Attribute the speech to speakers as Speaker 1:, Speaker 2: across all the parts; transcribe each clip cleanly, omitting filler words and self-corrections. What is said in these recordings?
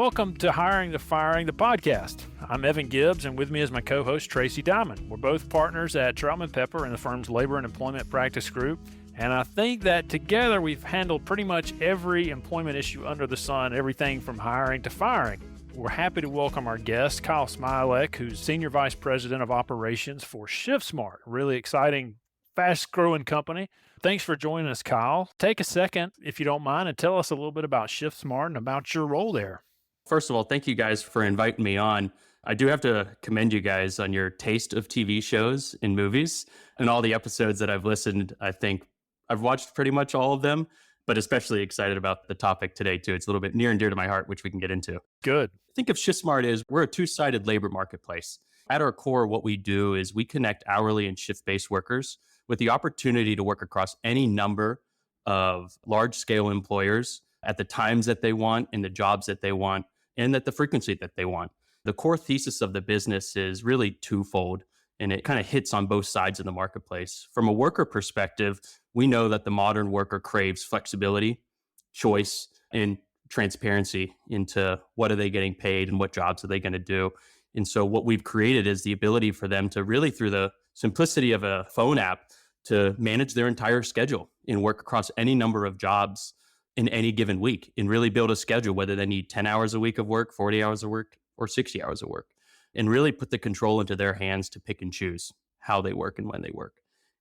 Speaker 1: Welcome to Hiring to Firing, the podcast. I'm Evan Gibbs, and with me is my co-host, Tracey Diamond. We're both partners at Troutman Pepper in the firm's Labor and Employment Practice Group, and I think that together we've handled pretty much every employment issue under the sun, everything from hiring to firing. We're happy to welcome our guest, Kyle Smialek, who's Senior Vice President of Operations for Shiftsmart, a really exciting, fast-growing company. Thanks for joining us, Kyle. Take a second, if you don't mind, and tell us a little bit about Shiftsmart and about your role there.
Speaker 2: First of all, thank you guys for inviting me on. I do have to commend you guys on your taste of TV shows and movies and all the episodes that I've listened. I think I've watched pretty much all of them, but especially excited about the topic today too. It's a little bit near and dear to my heart, which we can get into.
Speaker 1: Good.
Speaker 2: Think of Shiftsmart as we're a two-sided labor marketplace. At our core, what we do is we connect hourly and shift-based workers with the opportunity to work across any number of large-scale employers at the times that they want, in the jobs that they want, and at the frequency that they want. The core thesis of the business is really twofold, and it kind of hits on both sides of the marketplace. From a worker perspective, we know that the modern worker craves flexibility, choice, and transparency into what are they getting paid and what jobs are they going to do. And so what we've created is the ability for them to really, through the simplicity of a phone app, to manage their entire schedule and work across any number of jobs in any given week and really build a schedule, whether they need 10 hours a week of work, 40 hours of work, or 60 hours of work, and really put the control into their hands to pick and choose how they work and when they work.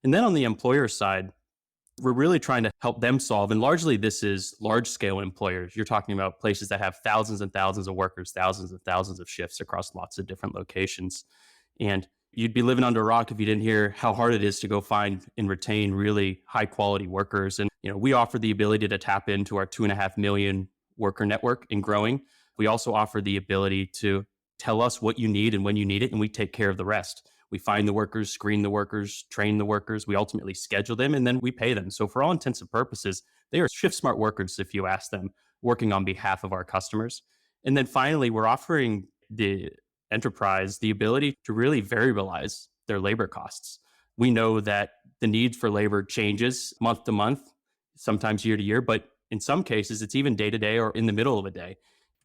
Speaker 2: And then on the employer side, we're really trying to help them solve, and largely this is large scale employers. You're talking about places that have thousands and thousands of workers, thousands and thousands of shifts across lots of different locations. And you'd be living under a rock if you didn't hear how hard it is to go find and retain really high quality workers. And we offer the ability to tap into our 2.5 million worker network and growing. We also offer the ability to tell us what you need and when you need it, and we take care of the rest. We find the workers, screen the workers, train the workers. We ultimately schedule them, and then we pay them. So for all intents and purposes, they are Shiftsmart workers, if you ask them, working on behalf of our customers. And then finally, we're offering the enterprise the ability to really variabilize their labor costs. We know that the need for labor changes month to month, sometimes year to year, but in some cases, it's even day to day or in the middle of a day.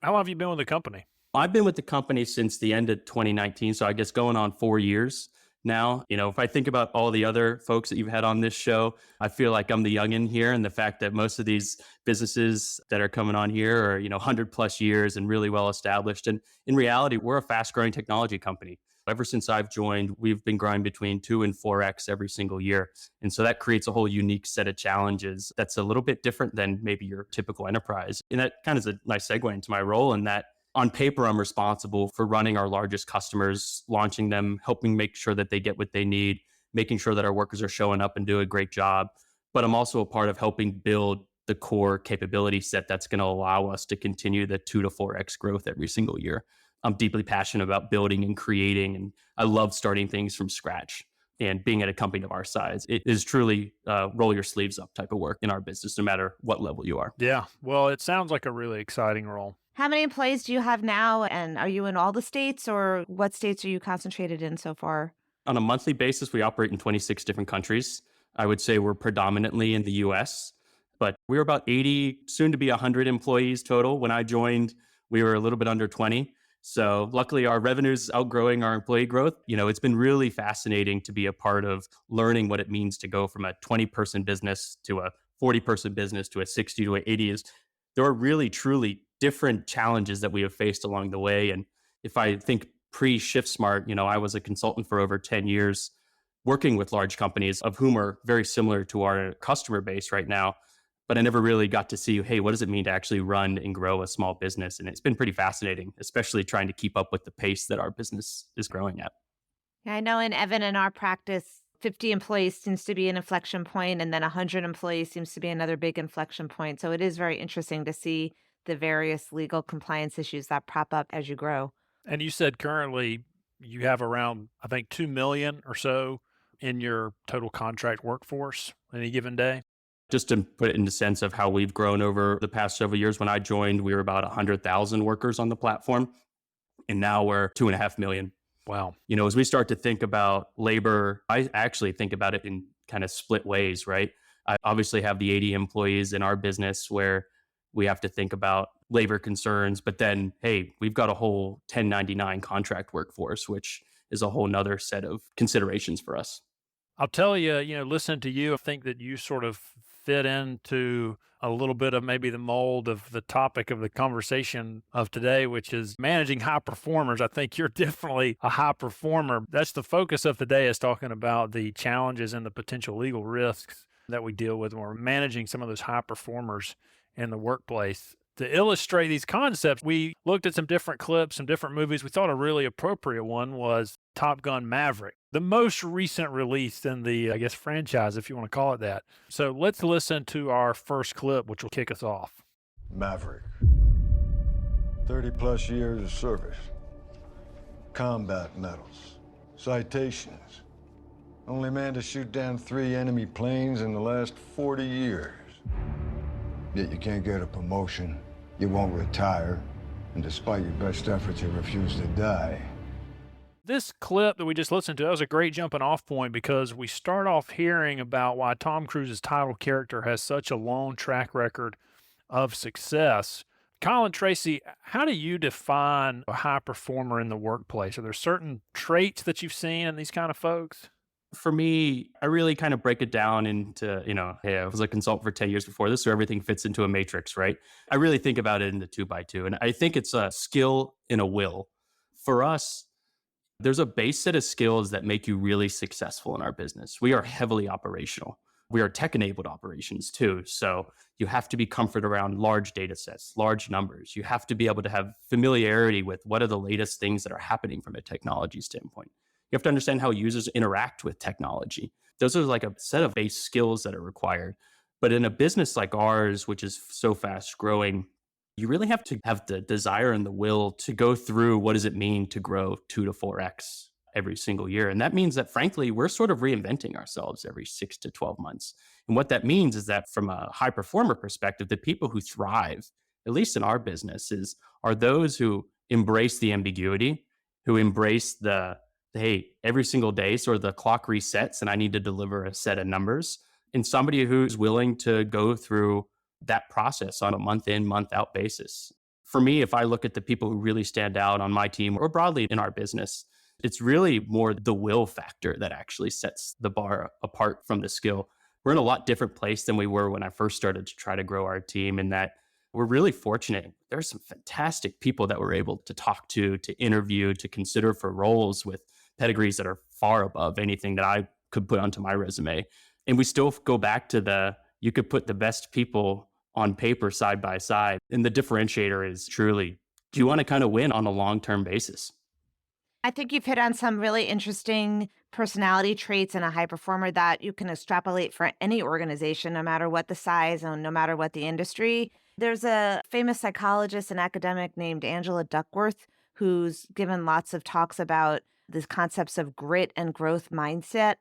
Speaker 1: How long have you been with the company?
Speaker 2: I've been with the company since the end of 2019, so I guess going on 4 years now. If I think about all the other folks that you've had on this show, I feel like I'm the youngin' here, and the fact that most of these businesses that are coming on here are 100 plus years and really well established. And in reality, we're a fast growing technology company. Ever since I've joined, we've been growing between 2 and 4x every single year. And so that creates a whole unique set of challenges that's a little bit different than maybe your typical enterprise. And that kind of is a nice segue into my role in that on paper, I'm responsible for running our largest customers, launching them, helping make sure that they get what they need, making sure that our workers are showing up and do a great job. But I'm also a part of helping build the core capability set that's going to allow us to continue the 2 to 4x growth every single year. I'm deeply passionate about building and creating, and I love starting things from scratch. And being at a company of our size, it is truly roll your sleeves up type of work in our business, no matter what level you are.
Speaker 1: Yeah, well, it sounds like a really exciting role.
Speaker 3: How many employees do you have now? And are you in all the states, or what states are you concentrated in so far?
Speaker 2: On a monthly basis, we operate in 26 different countries. I would say we're predominantly in the US, but we're about 80, soon to be 100 employees total. When I joined, we were a little bit under 20. So luckily our revenue's outgrowing our employee growth. It's been really fascinating to be a part of learning what it means to go from a 20-person business to a 40-person business to a 60 to an 80. There are really, truly different challenges that we have faced along the way. And if I think pre-Shiftsmart, I was a consultant for over 10 years working with large companies of whom are very similar to our customer base right now. But I never really got to see, hey, what does it mean to actually run and grow a small business? And it's been pretty fascinating, especially trying to keep up with the pace that our business is growing at.
Speaker 3: Yeah, I know in Evan, in our practice, 50 employees seems to be an inflection point, and then 100 employees seems to be another big inflection point. So it is very interesting to see the various legal compliance issues that prop up as you grow.
Speaker 1: And you said currently you have around, I think, 2 million or so in your total contract workforce any given day.
Speaker 2: Just to put it into sense of how we've grown over the past several years, when I joined, we were about 100,000 workers on the platform, and now we're 2.5 million.
Speaker 1: Wow.
Speaker 2: As we start to think about labor, I actually think about it in kind of split ways, right? I obviously have the 80 employees in our business where We have to think about labor concerns, but then, hey, we've got a whole 1099 contract workforce, which is a whole nother set of considerations for us.
Speaker 1: I'll tell you, listening to you, I think that you sort of fit into a little bit of maybe the mold of the topic of the conversation of today, which is managing high performers. I think you're definitely a high performer. That's the focus of today, is talking about the challenges and the potential legal risks that we deal with when we're managing some of those high performers in the workplace. To illustrate these concepts, we looked at some different clips, some different movies. We thought a really appropriate one was Top Gun Maverick, the most recent release in the, I guess, franchise, if you want to call it that. So let's listen to our first clip, which will kick us off.
Speaker 4: Maverick. 30 plus years of service. Combat medals. Citations. Only man to shoot down 3 enemy planes in the last 40 years. Yet you can't get a promotion, you won't retire, and despite your best efforts, you refuse to die.
Speaker 1: This clip that we just listened to, that was a great jumping off point, because we start off hearing about why Tom Cruise's title character has such a long track record of success. Colin, Tracey, how do you define a high performer in the workplace? Are there certain traits that you've seen in these kind of folks?
Speaker 2: For me, I really kind of break it down into, hey, I was a consultant for 10 years before this, so everything fits into a matrix, right? I really think about it in the 2x2. And I think it's a skill and a will. For us, there's a base set of skills that make you really successful in our business. We are heavily operational. We are tech-enabled operations too. So you have to be comfort around large data sets, large numbers. You have to be able to have familiarity with what are the latest things that are happening from a technology standpoint. You have to understand how users interact with technology. Those are like a set of base skills that are required. But in a business like ours, which is so fast growing, you really have to have the desire and the will to go through what does it mean to grow 2 to 4x every single year. And that means that, frankly, we're sort of reinventing ourselves every 6 to 12 months. And what that means is that from a high performer perspective, the people who thrive, at least in our business, are those who embrace the ambiguity, who embrace hey, every single day, sort of the clock resets and I need to deliver a set of numbers, and somebody who's willing to go through that process on a month in, month out basis. For me, if I look at the people who really stand out on my team or broadly in our business, it's really more the will factor that actually sets the bar apart from the skill. We're in a lot different place than we were when I first started to try to grow our team, in that we're really fortunate. There's some fantastic people that we're able to talk to interview, to consider for roles with pedigrees that are far above anything that I could put onto my resume. And we still go back to you could put the best people on paper side by side. And the differentiator is truly, do you want to kind of win on a long-term basis?
Speaker 3: I think you've hit on some really interesting personality traits in a high performer that you can extrapolate for any organization, no matter what the size and no matter what the industry. There's a famous psychologist and academic named Angela Duckworth who's given lots of talks about these concepts of grit and growth mindset.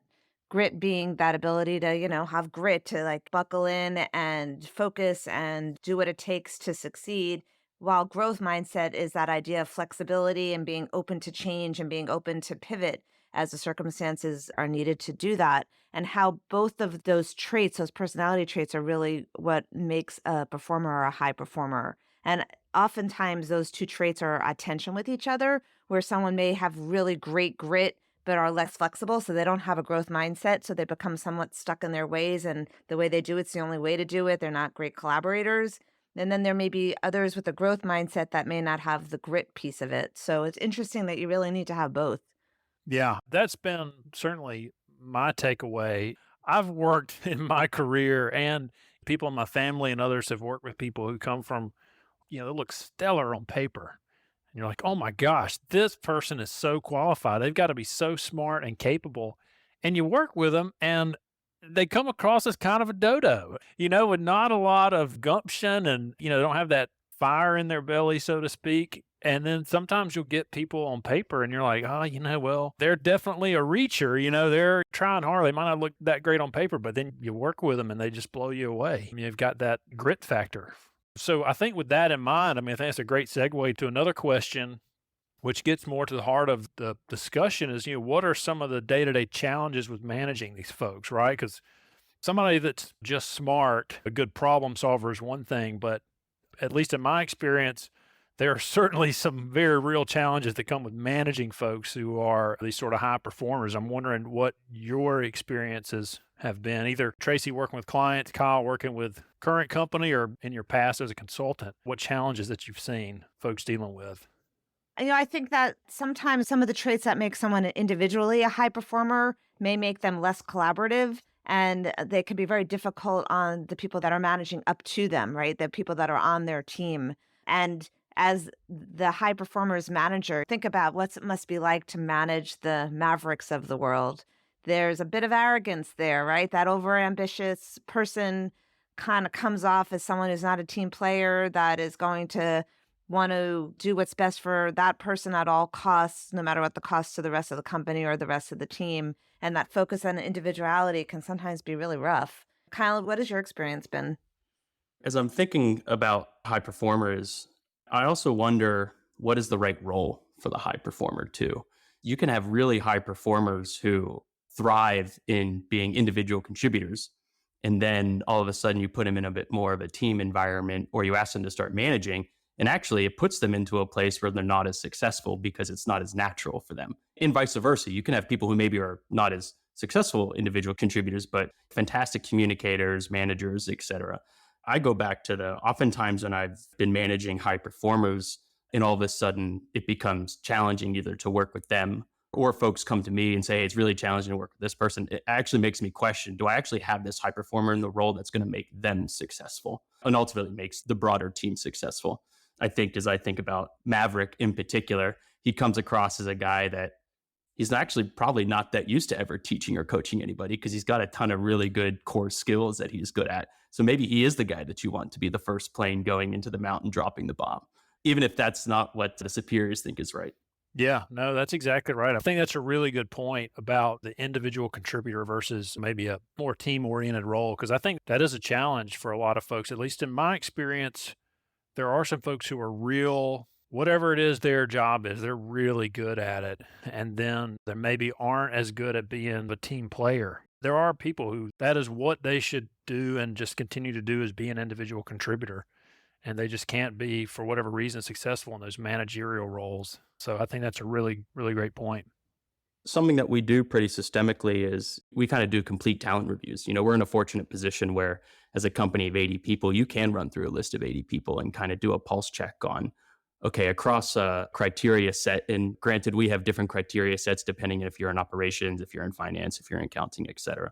Speaker 3: Grit being that ability to, have grit to like buckle in and focus and do what it takes to succeed. While growth mindset is that idea of flexibility and being open to change and being open to pivot as the circumstances are needed to do that. And how both of those traits, those personality traits, are really what makes a performer or a high performer. And oftentimes those two traits are at tension with each other, where someone may have really great grit but are less flexible, so they don't have a growth mindset, so they become somewhat stuck in their ways, and the way they do it's the only way to do it. They're not great collaborators. And then there may be others with a growth mindset that may not have the grit piece of it. So it's interesting that you really need to have both.
Speaker 1: Yeah, that's been certainly my takeaway. I've worked in my career, and people in my family and others have worked with people who come from, they look stellar on paper. And you're like, oh my gosh, this person is so qualified. They've got to be so smart and capable. And you work with them and they come across as kind of a dodo, with not a lot of gumption and, don't have that fire in their belly, so to speak. And then sometimes you'll get people on paper and you're like, oh, well, they're definitely a reacher. They're trying hard. They might not look that great on paper, but then you work with them and they just blow you away. You've got that grit factor. So I think with that in mind, I think that's a great segue to another question, which gets more to the heart of the discussion is, what are some of the day-to-day challenges with managing these folks, right? Because somebody that's just smart, a good problem solver is one thing, but at least in my experience, there are certainly some very real challenges that come with managing folks who are these sort of high performers. I'm wondering what your experiences have been, either Tracey working with clients, Kyle working with current company, or in your past as a consultant, what challenges that you've seen folks dealing with.
Speaker 3: I think that sometimes some of the traits that make someone individually a high performer may make them less collaborative, and they can be very difficult on the people that are managing up to them, right? The people that are on their team. And as the high performers manager, think about what it must be like to manage the Mavericks of the world. There's a bit of arrogance there, right? That overambitious person kind of comes off as someone who's not a team player, that is going to want to do what's best for that person at all costs, no matter what the cost to the rest of the company or the rest of the team. And that focus on individuality can sometimes be really rough. Kyle, what has your experience been?
Speaker 2: As I'm thinking about high performers, I also wonder what is the right role for the high performer too. You can have really high performers who thrive in being individual contributors, and then all of a sudden you put them in a bit more of a team environment, or you ask them to start managing, and actually it puts them into a place where they're not as successful because it's not as natural for them. And vice versa, you can have people who maybe are not as successful individual contributors, but fantastic communicators, managers, etc. I go back to the oftentimes when I've been managing high performers, and all of a sudden it becomes challenging either to work with them, or folks come to me and say, hey, it's really challenging to work with this person. It actually makes me question, do I actually have this high performer in the role that's going to make them successful and ultimately makes the broader team successful? I think as I think about Maverick in particular, he comes across as a guy that he's actually probably not that used to ever teaching or coaching anybody, because he's got a ton of really good core skills that he's good at. So maybe he is the guy that you want to be the first plane going into the mountain, dropping the bomb, even if that's not what the superiors think is right.
Speaker 1: Yeah, no, that's exactly right. I think that's a really good point about the individual contributor versus maybe a more team-oriented role, because I think that is a challenge for a lot of folks. At least in my experience, there are some folks who are real, whatever it is their job is, they're really good at it. And then they maybe aren't as good at being a team player. There are people who that is what they should do and just continue to do, is be an individual contributor. And they just can't be, for whatever reason, successful in those managerial roles. So I think that's a really, really great point.
Speaker 2: Something that we do pretty systemically is we kind of do complete talent reviews. We're in a fortunate position where as a company of 80 people, you can run through a list of 80 people and kind of do a pulse check on, okay, across a criteria set. And granted, we have different criteria sets depending if you're in operations, if you're in finance, if you're in accounting, et cetera.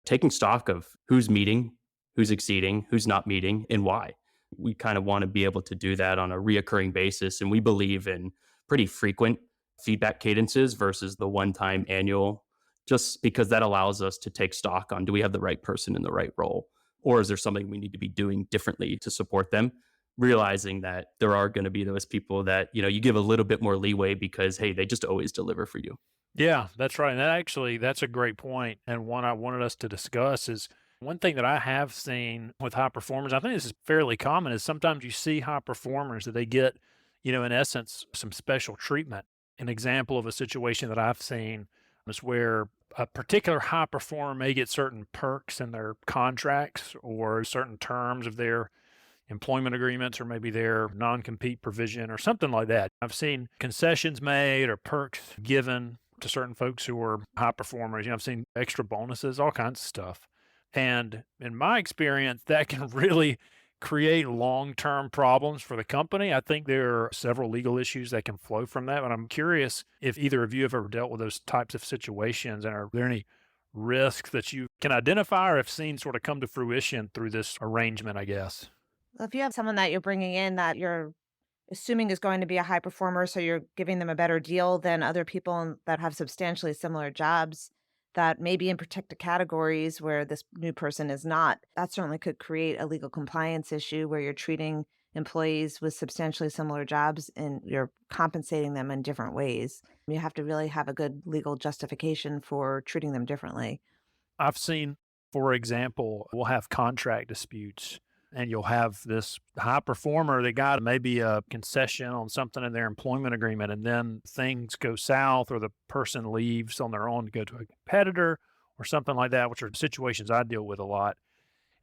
Speaker 2: Taking stock of who's meeting, who's exceeding, who's not meeting, and why. We kind of want to be able to do that on a reoccurring basis. And we believe in pretty frequent feedback cadences versus the one-time annual, just because that allows us to take stock on, do we have the right person in the right role? Or is there something we need to be doing differently to support them? Realizing that there are going to be those people that, you give a little bit more leeway because, hey, they just always deliver for you.
Speaker 1: Yeah, that's right. And that's a great point. And one I wanted us to discuss is one thing that I have seen with high performers, I think this is fairly common, is sometimes you see high performers that they get, in essence, some special treatment. An example of a situation that I've seen is where a particular high performer may get certain perks in their contracts or certain terms of their employment agreements, or maybe their non-compete provision or something like that. I've seen concessions made or perks given to certain folks who are high performers. I've seen extra bonuses, all kinds of stuff. And in my experience, that can really create long-term problems for the company. I think there are several legal issues that can flow from that. But I'm curious if either of you have ever dealt with those types of situations, and are there any risks that you can identify or have seen sort of come to fruition through this arrangement, I guess?
Speaker 3: Well, if you have someone that you're bringing in that you're assuming is going to be a high performer, so you're giving them a better deal than other people that have substantially similar jobs that may be in protected categories where this new person is not, that certainly could create a legal compliance issue where you're treating employees with substantially similar jobs and you're compensating them in different ways. You have to really have a good legal justification for treating them differently.
Speaker 1: I've seen, for example, we'll have contract disputes, and you'll have this high performer that got maybe a concession on something in their employment agreement, and then things go south, or the person leaves on their own to go to a competitor or something like that, which are situations I deal with a lot.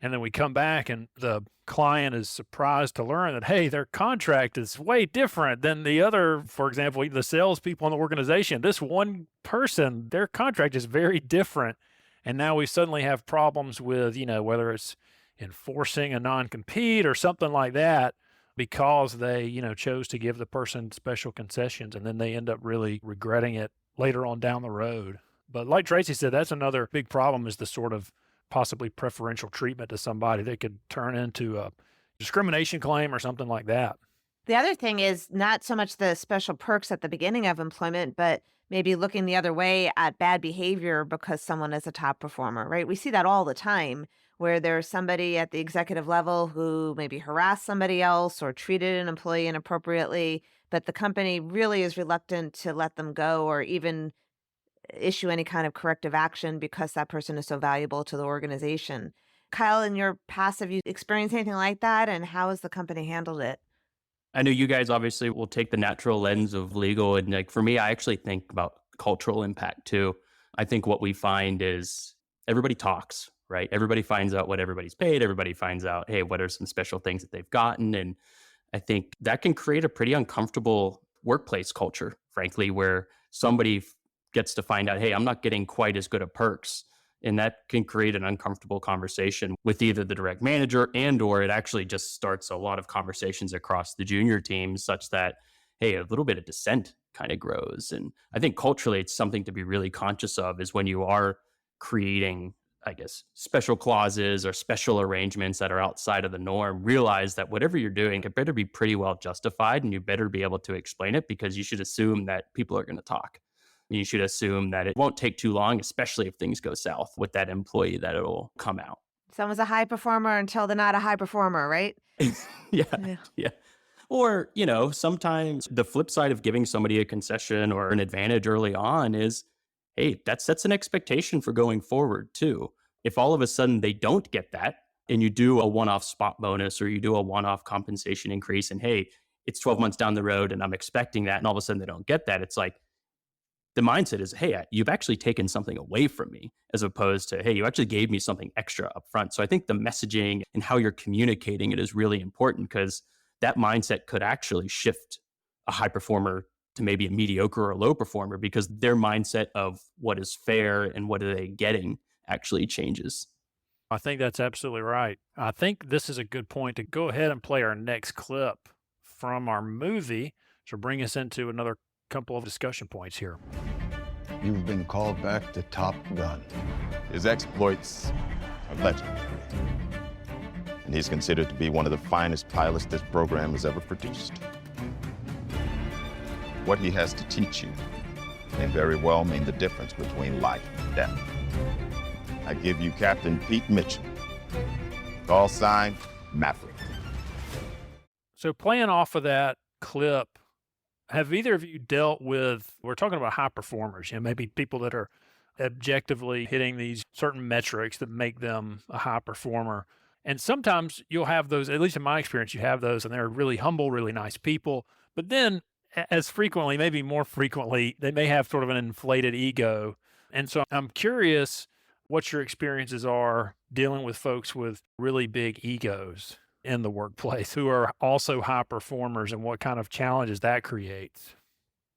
Speaker 1: And then we come back and the client is surprised to learn that, hey, their contract is way different than the other, for example, the salespeople in the organization. This one person, their contract is very different. And now we suddenly have problems with, whether it's enforcing a non-compete or something like that, because they, chose to give the person special concessions, and then they end up really regretting it later on down the road. But like Tracey said, that's another big problem, is the sort of possibly preferential treatment to somebody that could turn into a discrimination claim or something like that.
Speaker 3: The other thing is not so much the special perks at the beginning of employment, but maybe looking the other way at bad behavior because someone is a top performer, right? We see that all the time, where there's somebody at the executive level who maybe harassed somebody else or treated an employee inappropriately, but the company really is reluctant to let them go or even issue any kind of corrective action because that person is so valuable to the organization. Kyle, in your past, have you experienced anything like that, and how has the company handled it?
Speaker 2: I know you guys obviously will take the natural lens of legal. And like for me, I actually think about cultural impact too. I think what we find is everybody talks, right? Everybody finds out what everybody's paid. Everybody finds out, hey, what are some special things that they've gotten? And I think that can create a pretty uncomfortable workplace culture, frankly, where somebody gets to find out, hey, I'm not getting quite as good of perks. And that can create an uncomfortable conversation with either the direct manager or it actually just starts a lot of conversations across the junior teams such that, hey, a little bit of dissent kind of grows. And I think culturally, it's something to be really conscious of is when you are creating, I guess, special clauses or special arrangements that are outside of the norm, realize that whatever you're doing, it better be pretty well justified and you better be able to explain it because you should assume that people are going to talk. You should assume that it won't take too long, especially if things go south with that employee, that it'll come out.
Speaker 3: Someone's a high performer until they're not a high performer, right?
Speaker 2: Yeah. Or, sometimes the flip side of giving somebody a concession or an advantage early on is, hey, that sets an expectation for going forward too. If all of a sudden they don't get that and you do a one-off spot bonus or you do a one-off compensation increase and, hey, it's 12 months down the road and I'm expecting that and all of a sudden they don't get that, it's like, the mindset is, hey, you've actually taken something away from me as opposed to, hey, you actually gave me something extra up front. So I think the messaging and how you're communicating it is really important because that mindset could actually shift a high performer to maybe a mediocre or a low performer because their mindset of what is fair and what are they getting actually changes.
Speaker 1: I think that's absolutely right. I think this is a good point to go ahead and play our next clip from our movie to bring us into another couple of discussion points here.
Speaker 4: You've been called back to Top Gun.
Speaker 5: His exploits are legendary. And he's considered to be one of the finest pilots this program has ever produced. What he has to teach you may very well mean the difference between life and death. I give you Captain Pete Mitchell, call sign Maverick.
Speaker 1: So playing off of that clip, have either of you dealt with, we're talking about high performers, maybe people that are objectively hitting these certain metrics that make them a high performer. And sometimes you'll have those, at least in my experience, you have those and they're really humble, really nice people. But then as frequently, maybe more frequently, they may have sort of an inflated ego. And so I'm curious what your experiences are dealing with folks with really big egos in the workplace who are also high performers and what kind of challenges that creates.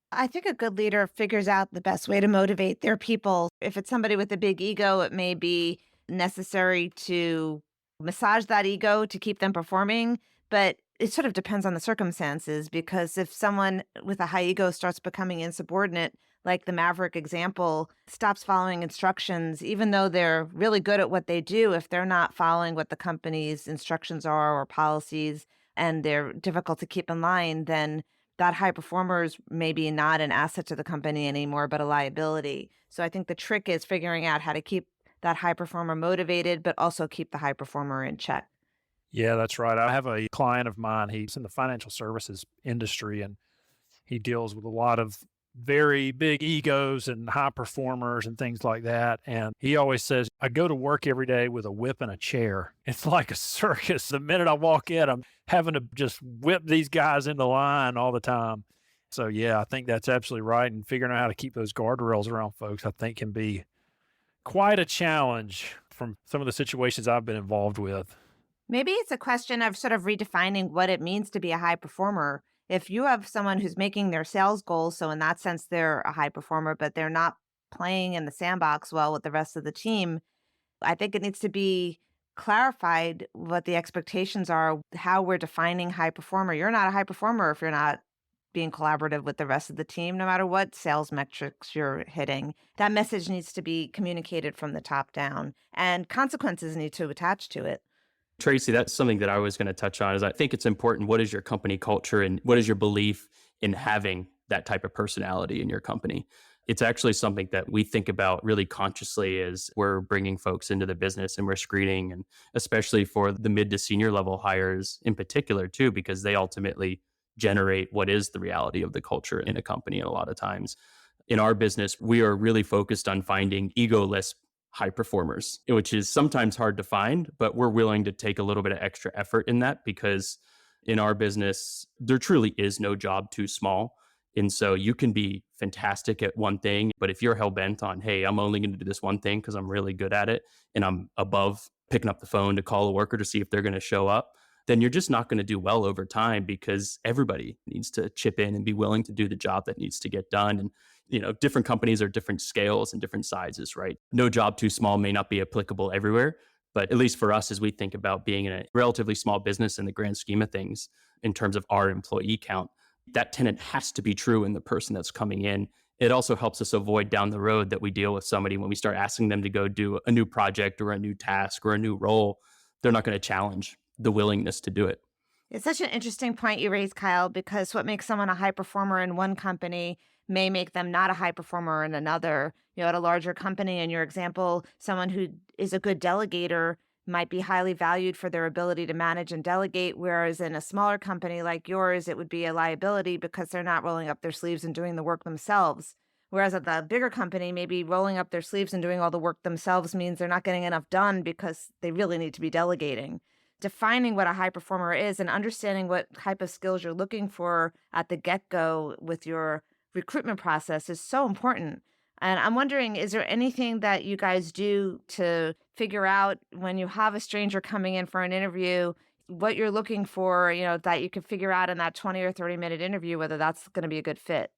Speaker 3: I think a good leader figures out the best way to motivate their people. If it's somebody with a big ego, it may be necessary to massage that ego to keep them performing, but it sort of depends on the circumstances because if someone with a high ego starts becoming insubordinate, like the Maverick example, stops following instructions, even though they're really good at what they do, if they're not following what the company's instructions are or policies and they're difficult to keep in line, then that high performer is maybe not an asset to the company anymore, but a liability. So I think the trick is figuring out how to keep that high performer motivated, but also keep the high performer in check.
Speaker 1: Yeah, that's right. I have a client of mine. He's in the financial services industry and he deals with a lot of very big egos and high performers and things like that. And he always says, I go to work every day with a whip and a chair. It's like a circus. The minute I walk in, I'm having to just whip these guys into line all the time. So yeah, I think that's absolutely right. And figuring out how to keep those guardrails around folks, I think can be quite a challenge from some of the situations I've been involved with.
Speaker 3: Maybe it's a question of sort of redefining what it means to be a high performer. If you have someone who's making their sales goals, so in that sense, they're a high performer, but they're not playing in the sandbox well with the rest of the team, I think it needs to be clarified what the expectations are, how we're defining high performer. You're not a high performer if you're not being collaborative with the rest of the team, no matter what sales metrics you're hitting. That message needs to be communicated from the top down, and consequences need to attach to it.
Speaker 2: Tracey, that's something that I was going to touch on. Is I think it's important. What is your company culture and what is your belief in having that type of personality in your company? It's actually something that we think about really consciously as we're bringing folks into the business and we're screening, and especially for the mid to senior level hires in particular too, because they ultimately generate what is the reality of the culture in a company. And a lot of times in our business, we are really focused on finding egoless high performers, which is sometimes hard to find, but we're willing to take a little bit of extra effort in that because in our business, there truly is no job too small. And so you can be fantastic at one thing, but if you're hell bent on, hey, I'm only going to do this one thing because I'm really good at it and I'm above picking up the phone to call a worker to see if they're going to show up, then you're just not going to do well over time because everybody needs to chip in and be willing to do the job that needs to get done. And different companies are different scales and different sizes, right? No job too small may not be applicable everywhere, but at least for us, as we think about being in a relatively small business in the grand scheme of things, in terms of our employee count, that tenet has to be true in the person that's coming in. It also helps us avoid down the road that we deal with somebody when we start asking them to go do a new project or a new task or a new role. They're not going to challenge the willingness to do it.
Speaker 3: It's such an interesting point you raised, Kyle, because what makes someone a high performer in one company may make them not a high performer in another. At a larger company, in your example, someone who is a good delegator might be highly valued for their ability to manage and delegate, whereas in a smaller company like yours, it would be a liability because they're not rolling up their sleeves and doing the work themselves. Whereas at the bigger company, maybe rolling up their sleeves and doing all the work themselves means they're not getting enough done because they really need to be delegating. Defining what a high performer is and understanding what type of skills you're looking for at the get-go with your recruitment process is so important. And I'm wondering, is there anything that you guys do to figure out when you have a stranger coming in for an interview, what you're looking for, that you can figure out in that 20 or 30-minute interview, whether that's going to be a good fit?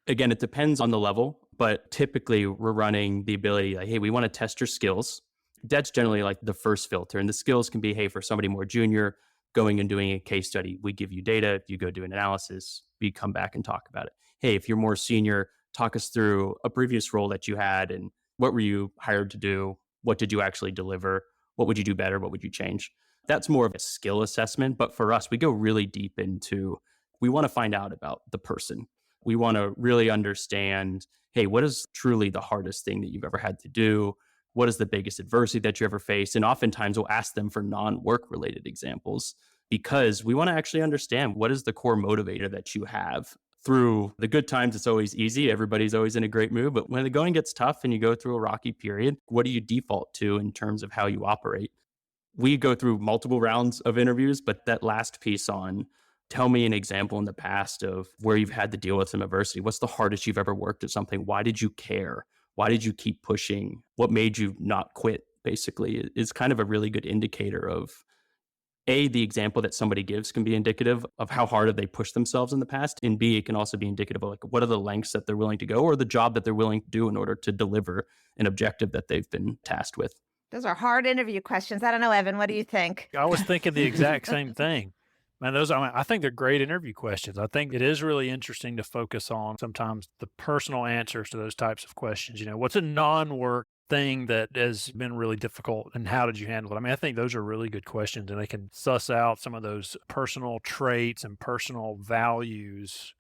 Speaker 2: Again, it depends on the level, but typically we're running the ability like, hey, we want to test your skills. That's generally like the first filter. And the skills can be, hey, for somebody more junior, going and doing a case study, we give you data, you go do an analysis, we come back and talk about it. Hey, if you're more senior, talk us through a previous role that you had and what were you hired to do? What did you actually deliver? What would you do better? What would you change? That's more of a skill assessment. But for us, we go really deep into, we want to find out about the person. We want to really understand, hey, what is truly the hardest thing that you've ever had to do? What is the biggest adversity that you ever faced? And oftentimes we'll ask them for non-work related examples because we want to actually understand what is the core motivator that you have. Through the good times, it's always easy. Everybody's always in a great mood. But when the going gets tough and you go through a rocky period, what do you default to in terms of how you operate? We go through multiple rounds of interviews, but that last piece on tell me an example in the past of where you've had to deal with some adversity. What's the hardest you've ever worked at something? Why did you care? Why did you keep pushing? What made you not quit, basically, is kind of a really good indicator of, A, the example that somebody gives can be indicative of how hard have they pushed themselves in the past. And B, it can also be indicative of like, what are the lengths that they're willing to go or the job that they're willing to do in order to deliver an objective that they've been tasked with.
Speaker 3: Those are hard interview questions. I don't know, Evan, what do you think?
Speaker 1: I was thinking the exact same thing. Man, I think they're great interview questions. I think it is really interesting to focus on sometimes the personal answers to those types of questions. What's a non-work thing that has been really difficult and how did you handle it? I think those are really good questions and they can suss out some of those personal traits and personal values.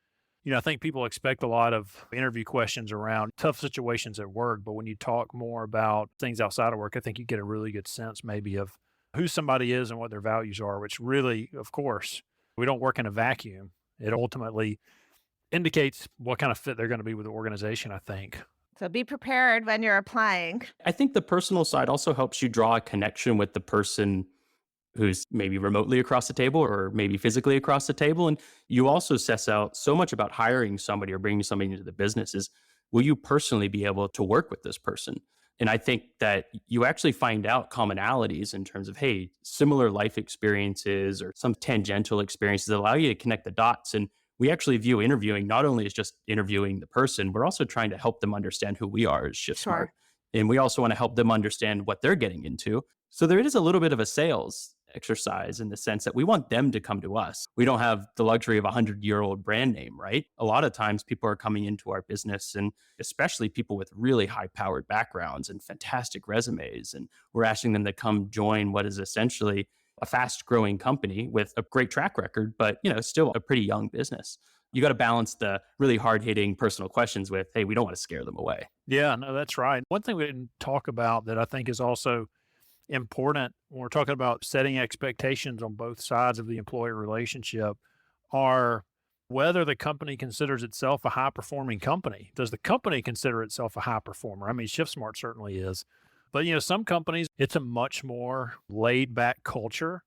Speaker 1: I think people expect a lot of interview questions around tough situations at work, but when you talk more about things outside of work, I think you get a really good sense maybe of who somebody is and what their values are, which really, of course, we don't work in a vacuum. It ultimately indicates what kind of fit they're going to be with the organization, I think.
Speaker 3: So be prepared when you're applying.
Speaker 2: I think the personal side also helps you draw a connection with the person who's maybe remotely across the table or maybe physically across the table. And you also suss out so much about hiring somebody or bringing somebody into the business is, will you personally be able to work with this person? And I think that you actually find out commonalities in terms of, hey, similar life experiences or some tangential experiences that allow you to connect the dots. And we actually view interviewing not only as just interviewing the person, we're also trying to help them understand who we are as Shiftsmart.
Speaker 3: Sure.
Speaker 2: And we also want to help them understand what they're getting into. So there is a little bit of a sales exercise in the sense that we want them to come to us. We don't have the luxury of a 100-year-old brand name, right? A lot of times people are coming into our business, and especially people with really high-powered backgrounds and fantastic resumes. And we're asking them to come join what is essentially a fast-growing company with a great track record, but still a pretty young business. You got to balance the really hard-hitting personal questions with, hey, we don't want to scare them away.
Speaker 1: Yeah, no, that's right. One thing we didn't talk about that I think is also important when we're talking about setting expectations on both sides of the employee relationship are whether the company considers itself a high-performing company. Does the company consider itself a high performer? I mean, Shiftsmart certainly is. But, some companies, it's a much more laid-back culture.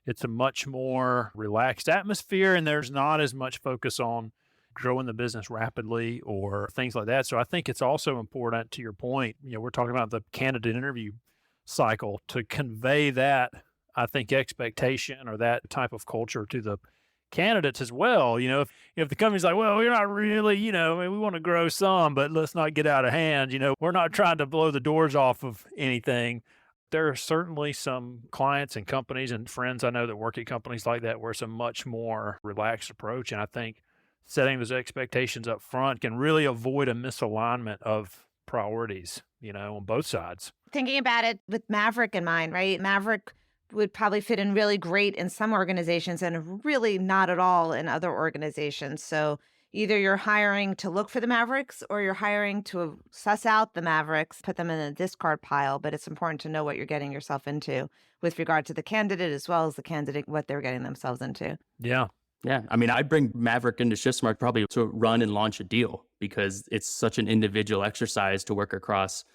Speaker 1: It's a much more relaxed atmosphere, and there's not as much focus on growing the business rapidly or things like that. So I think it's also important, to your point, we're talking about the candidate interview cycle, to convey that, I think, expectation or that type of culture to the candidates as well. If the company's like, well, we're not really, we want to grow some, but let's not get out of hand. We're not trying to blow the doors off of anything. There are certainly some clients and companies and friends I know that work at companies like that where it's a much more relaxed approach. And I think setting those expectations up front can really avoid a misalignment of priorities, on both sides.
Speaker 3: Thinking about it with Maverick in mind, right? Maverick would probably fit in really great in some organizations and really not at all in other organizations. So either you're hiring to look for the Mavericks or you're hiring to suss out the Mavericks, put them in the discard pile. But it's important to know what you're getting yourself into with regard to the candidate as well as the candidate, what they're getting themselves into.
Speaker 2: Yeah. Yeah. I mean, I'd bring Maverick into Shiftsmart probably to run and launch a deal because it's such an individual exercise to work across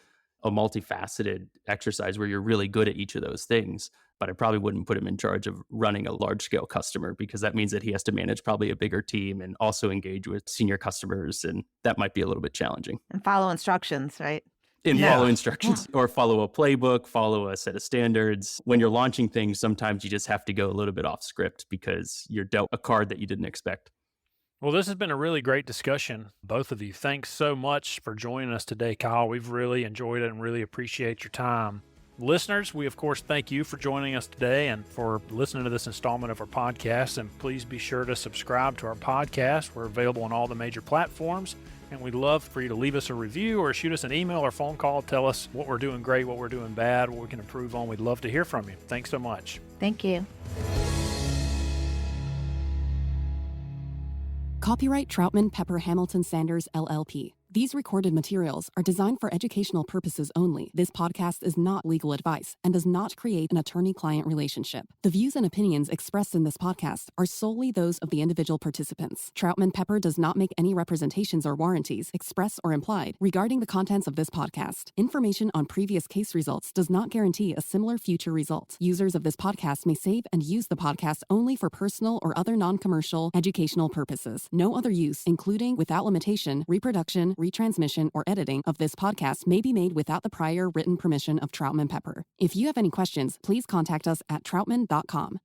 Speaker 2: a multifaceted exercise where you're really good at each of those things. But I probably wouldn't put him in charge of running a large scale customer because that means that he has to manage probably a bigger team and also engage with senior customers. And that might be a little bit challenging.
Speaker 3: And follow instructions, right?
Speaker 2: Follow instructions or follow a playbook, follow a set of standards. When you're launching things, sometimes you just have to go a little bit off script because you're dealt a card that you didn't expect.
Speaker 1: Well, this has been a really great discussion, both of you. Thanks so much for joining us today, Kyle. We've really enjoyed it and really appreciate your time. Listeners, we, of course, thank you for joining us today and for listening to this installment of our podcast. And please be sure to subscribe to our podcast. We're available on all the major platforms. And we'd love for you to leave us a review or shoot us an email or phone call. Tell us what we're doing great, what we're doing bad, what we can improve on. We'd love to hear from you. Thanks so much.
Speaker 3: Thank you.
Speaker 6: Copyright Troutman Pepper Hamilton Sanders, LLP. These recorded materials are designed for educational purposes only. This podcast is not legal advice and does not create an attorney-client relationship. The views and opinions expressed in this podcast are solely those of the individual participants. Troutman Pepper does not make any representations or warranties, express or implied, regarding the contents of this podcast. Information on previous case results does not guarantee a similar future result. Users of this podcast may save and use the podcast only for personal or other non-commercial educational purposes. No other use, including, without limitation, reproduction, retransmission, or editing of this podcast may be made without the prior written permission of Troutman Pepper. If you have any questions, please contact us at troutman.com.